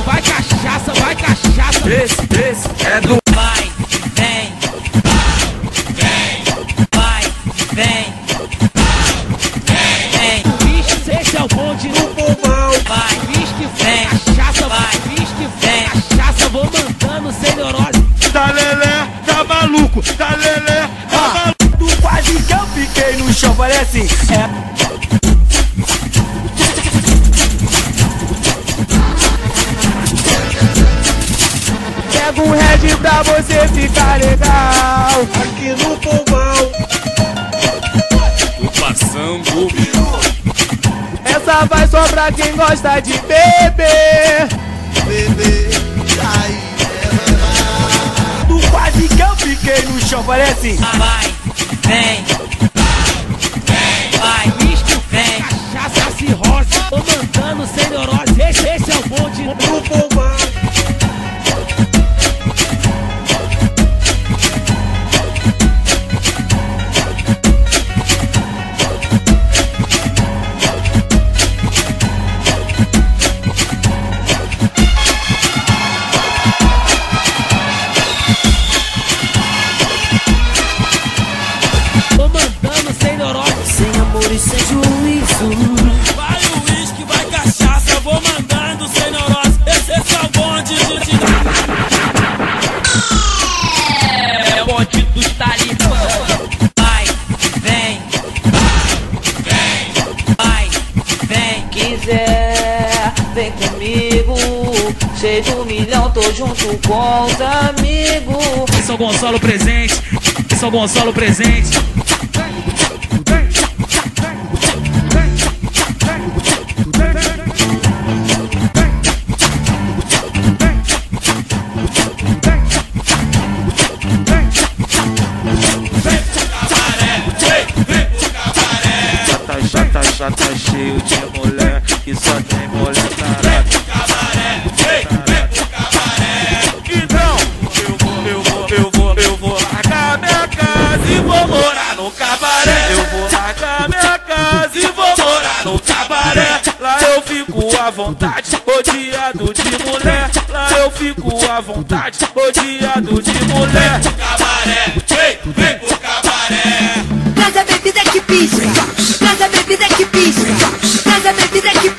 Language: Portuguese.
Vai cachaça, vai cachaça. Esse é do Vai, vem, vai, vem, Vixe, esse é o bonde no povão. vai, Vixe que vem, cachaça, vai, vixe que vem. cachaça. Vou mandando sem neurose. Tá lelé, tá maluco, tá lelé, tá maluco. Quase que eu fiquei no chão, parece Pega um red pra você ficar legal. aqui no povão. Tô passando. Essa vai só pra quem gosta de beber. Bebê, aí quase que eu fiquei no chão, parece vai, vem, vai, Vixe, vem, cachaça, cirrose. Tô mandando sem neurose. Esse é o bonde no povão. Tô mandando sem neurose. sem amor e sem juízo. Vai o uísque, vai cachaça. Vou mandando sem neurose. Esse é o bonde de... É o bonde dos talibãs. Vai, vem, vai, vem. Quiser, vem comigo. Cheio do milhão, tô junto com os amigos. São Gonçalo presente. São Gonçalo presente. Já tá cheio de mulher que só tem mulher tarada. Então eu vou largar minha casa e vou morar no cabaré. Eu vou largar minha casa e vou morar no cabaré. Lá eu fico à vontade, rodeado de mulher. Lá eu fico à vontade, rodeado de mulher. Cabaré, vem pro cabaré. Traz a bebida que pisca, traz a bebida que pisca, traz a bebida que pisca.